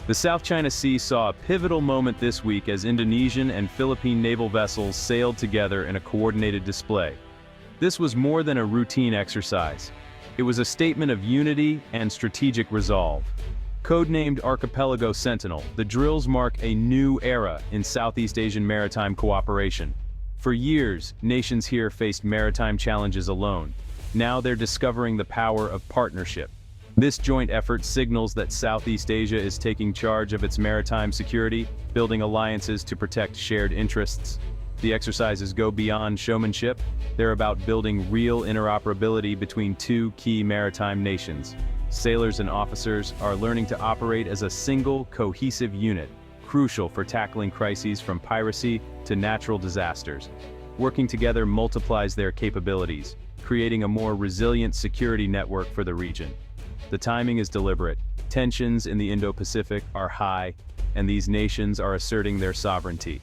The South China Sea saw a pivotal moment this week as Indonesian and Philippine naval vessels sailed together in a coordinated display. This was more than a routine exercise. It was a statement of unity and strategic resolve. Codenamed Archipelago Sentinel, the drills mark a new era in Southeast Asian maritime cooperation. For years, nations here faced maritime challenges alone. Now they're discovering the power of partnership. This joint effort signals that Southeast Asia is taking charge of its maritime security, building alliances to protect shared interests. The exercises go beyond showmanship. They're about building real interoperability between two key maritime nations. Sailors and officers are learning to operate as a single, cohesive unit, crucial for tackling crises from piracy to natural disasters. Working together multiplies their capabilities, creating a more resilient security network for the region. The timing is deliberate. Tensions in the Indo-Pacific are high, and these nations are asserting their sovereignty.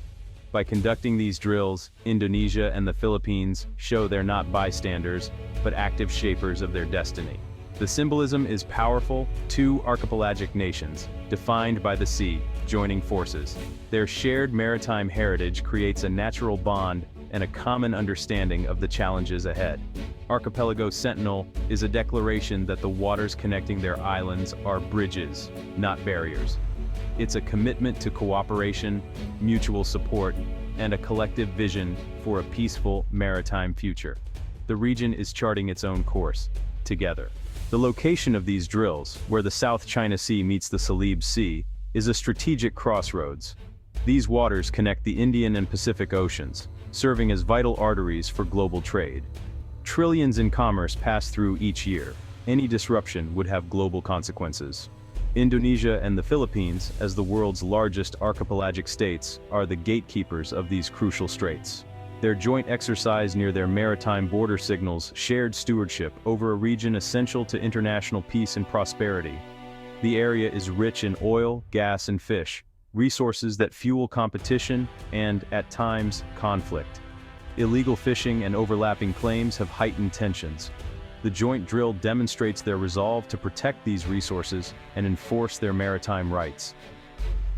By conducting these drills, Indonesia and the Philippines show they're not bystanders, but active shapers of their destiny. The symbolism is powerful: two archipelagic nations, defined by the sea, joining forces. Their shared maritime heritage creates a natural bond and a common understanding of the challenges ahead. Archipelago Sentinel is a declaration that the waters connecting their islands are bridges, not barriers. It's a commitment to cooperation, mutual support, and a collective vision for a peaceful maritime future. The region is charting its own course, together. The location of these drills, where the South China Sea meets the Celebes Sea, is a strategic crossroads. These waters connect the Indian and Pacific Oceans, serving as vital arteries for global trade. Trillions in commerce pass through each year. Any disruption would have global consequences. Indonesia and the Philippines, as the world's largest archipelagic states, are the gatekeepers of these crucial straits. Their joint exercise near their maritime border signals shared stewardship over a region essential to international peace and prosperity. The area is rich in oil, gas, and fish, resources that fuel competition and, at times, conflict. Illegal fishing and overlapping claims have heightened tensions. The joint drill demonstrates their resolve to protect these resources and enforce their maritime rights.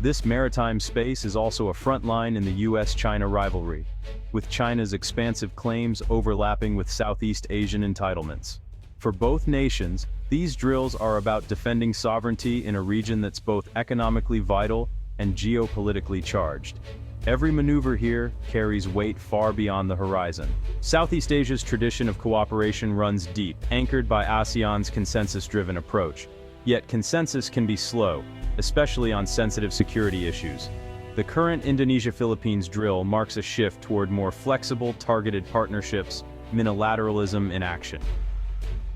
This maritime space is also a front line in the US-China rivalry, with China's expansive claims overlapping with Southeast Asian entitlements. For both nations, these drills are about defending sovereignty in a region that's both economically vital and geopolitically charged. Every maneuver here carries weight far beyond the horizon. Southeast Asia's tradition of cooperation runs deep, anchored by ASEAN's consensus-driven approach. Yet consensus can be slow, especially on sensitive security issues. The current Indonesia-Philippines drill marks a shift toward more flexible, targeted partnerships, unilateralism in action.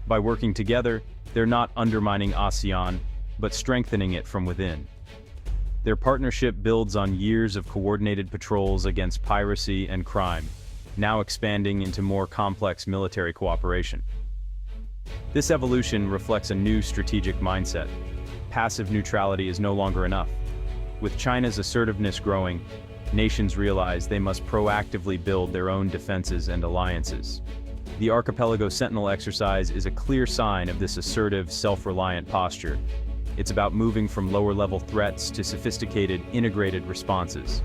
By working together, they're not undermining ASEAN, but strengthening it from within. Their partnership builds on years of coordinated patrols against piracy and crime, now expanding into more complex military cooperation. This evolution reflects a new strategic mindset. Passive neutrality is no longer enough. With China's assertiveness growing, nations realize they must proactively build their own defenses and alliances. The Archipelago Sentinel exercise is a clear sign of this assertive, self-reliant posture. It's about moving from lower-level threats to sophisticated, integrated responses.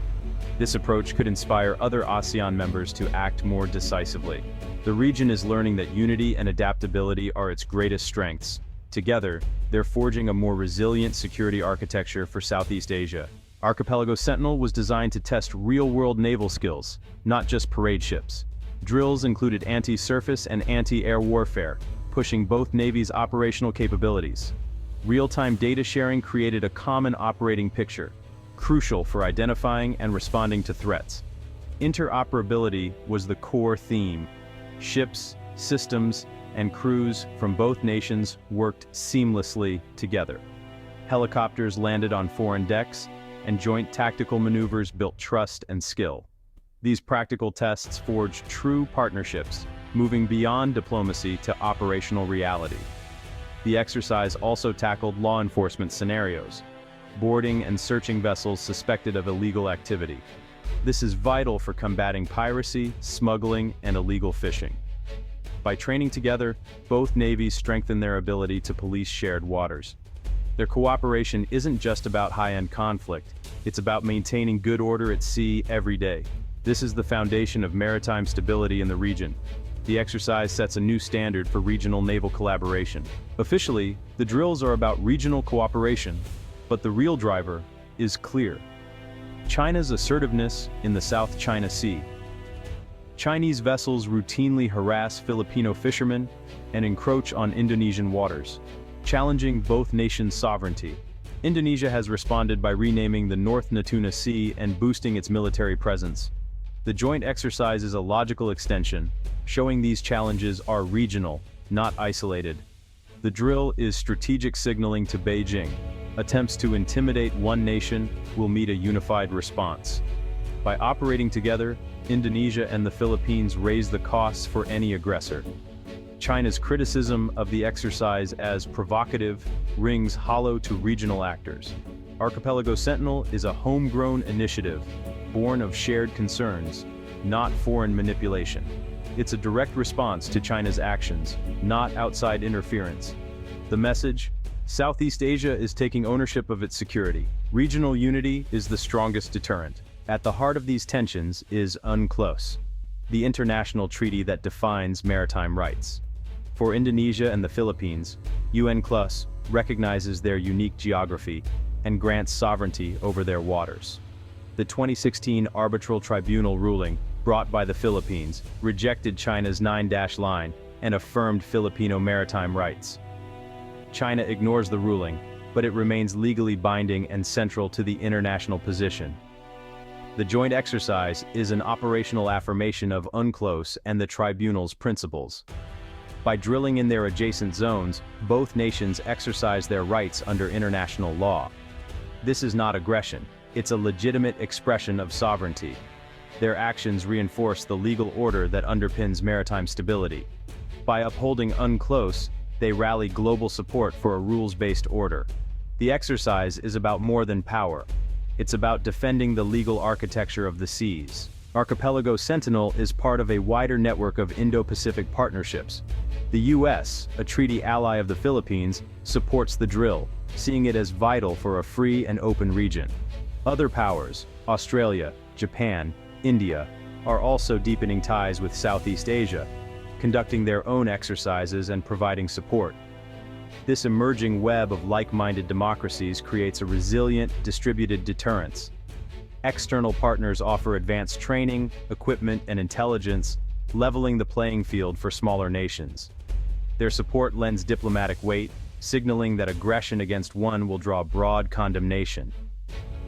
This approach could inspire other ASEAN members to act more decisively. The region is learning that unity and adaptability are its greatest strengths. Together, they're forging a more resilient security architecture for Southeast Asia. Archipelago Sentinel was designed to test real-world naval skills, not just parade ships. Drills included anti-surface and anti-air warfare, pushing both navies' operational capabilities. Real-time data sharing created a common operating picture, crucial for identifying and responding to threats. Interoperability was the core theme. Ships, systems, and crews from both nations worked seamlessly together. Helicopters landed on foreign decks, and joint tactical maneuvers built trust and skill. These practical tests forged true partnerships, moving beyond diplomacy to operational reality. The exercise also tackled law enforcement scenarios, boarding and searching vessels suspected of illegal activity. This is vital for combating piracy, smuggling, and illegal fishing. By training together, both navies strengthen their ability to police shared waters. Their cooperation isn't just about high-end conflict, it's about maintaining good order at sea every day. This is the foundation of maritime stability in the region. The exercise sets a new standard for regional naval collaboration. Officially, the drills are about regional cooperation, but the real driver is clear. China's assertiveness in the South China Sea. Chinese vessels routinely harass Filipino fishermen and encroach on Indonesian waters, challenging both nations' sovereignty. Indonesia has responded by renaming the North Natuna Sea and boosting its military presence. The joint exercise is a logical extension, showing these challenges are regional, not isolated. The drill is strategic signaling to Beijing. Attempts to intimidate one nation will meet a unified response. By operating together, Indonesia and the Philippines raise the costs for any aggressor. China's criticism of the exercise as provocative rings hollow to regional actors. Archipelago Sentinel is a homegrown initiative, born of shared concerns, not foreign manipulation. It's a direct response to China's actions, not outside interference. The message: Southeast Asia is taking ownership of its security. Regional unity is the strongest deterrent. At the heart of these tensions is UNCLOS, the international treaty that defines maritime rights. For Indonesia and the Philippines, UNCLOS recognizes their unique geography and grants sovereignty over their waters. The 2016 Arbitral Tribunal ruling, brought by the Philippines, rejected China's 9-dash line and affirmed Filipino maritime rights. China ignores the ruling, but it remains legally binding and central to the international position. The joint exercise is an operational affirmation of UNCLOS and the tribunal's principles. By drilling in their adjacent zones, both nations exercise their rights under international law. This is not aggression, it's a legitimate expression of sovereignty. Their actions reinforce the legal order that underpins maritime stability. By upholding UNCLOS, they rally global support for a rules-based order. The exercise is about more than power. It's about defending the legal architecture of the seas. Archipelago Sentinel is part of a wider network of Indo-Pacific partnerships. The U.S., a treaty ally of the Philippines, supports the drill, seeing it as vital for a free and open region. Other powers, Australia, Japan, India, are also deepening ties with Southeast Asia, conducting their own exercises and providing support. This emerging web of like-minded democracies creates a resilient, distributed deterrence. External partners offer advanced training, equipment, and intelligence, leveling the playing field for smaller nations. Their support lends diplomatic weight, signaling that aggression against one will draw broad condemnation.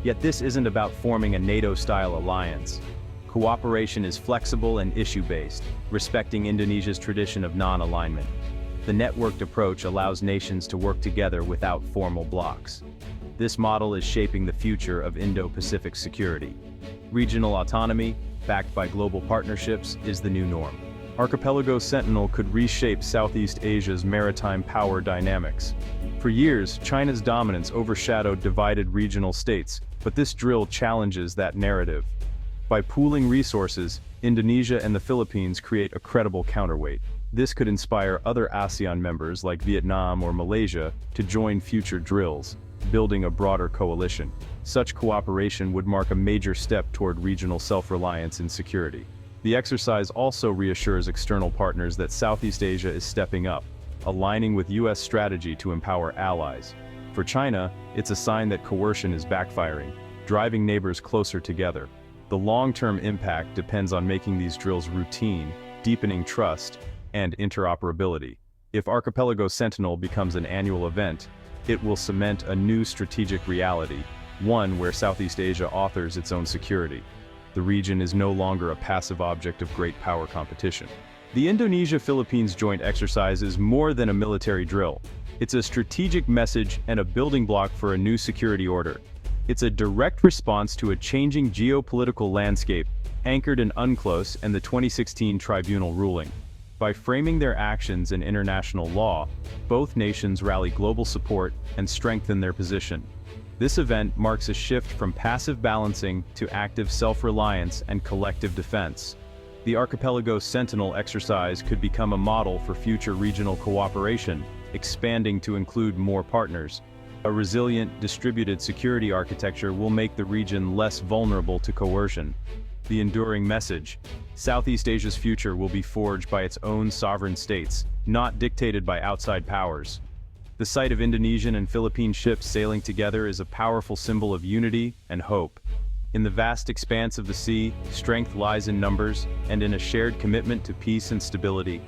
Yet this isn't about forming a NATO-style alliance. Cooperation is flexible and issue-based, respecting Indonesia's tradition of non-alignment. The networked approach allows nations to work together without formal blocks. This model is shaping the future of Indo-Pacific security. Regional autonomy, backed by global partnerships, is the new norm. Archipelago Sentinel could reshape Southeast Asia's maritime power dynamics. For years, China's dominance overshadowed divided regional states, but this drill challenges that narrative. By pooling resources, Indonesia and the Philippines create a credible counterweight. This could inspire other ASEAN members like Vietnam or Malaysia to join future drills, building a broader coalition. Such cooperation would mark a major step toward regional self-reliance in security. The exercise also reassures external partners that Southeast Asia is stepping up, aligning with U.S. strategy to empower allies. For China, it's a sign that coercion is backfiring, driving neighbors closer together. The long-term impact depends on making these drills routine, deepening trust, and interoperability. If Archipelago Sentinel becomes an annual event, it will cement a new strategic reality, one where Southeast Asia authors its own security. The region is no longer a passive object of great power competition. The Indonesia-Philippines joint exercise is more than a military drill. It's a strategic message and a building block for a new security order. It's a direct response to a changing geopolitical landscape, anchored in UNCLOS and the 2016 tribunal ruling. By framing their actions in international law, both nations rally global support and strengthen their position. This event marks a shift from passive balancing to active self-reliance and collective defense. The Archipelago Sentinel exercise could become a model for future regional cooperation, expanding to include more partners. A resilient, distributed security architecture will make the region less vulnerable to coercion. The enduring message: Southeast Asia's future will be forged by its own sovereign states, not dictated by outside powers. The sight of Indonesian and Philippine ships sailing together is a powerful symbol of unity and hope. In the vast expanse of the sea, strength lies in numbers, and in a shared commitment to peace and stability.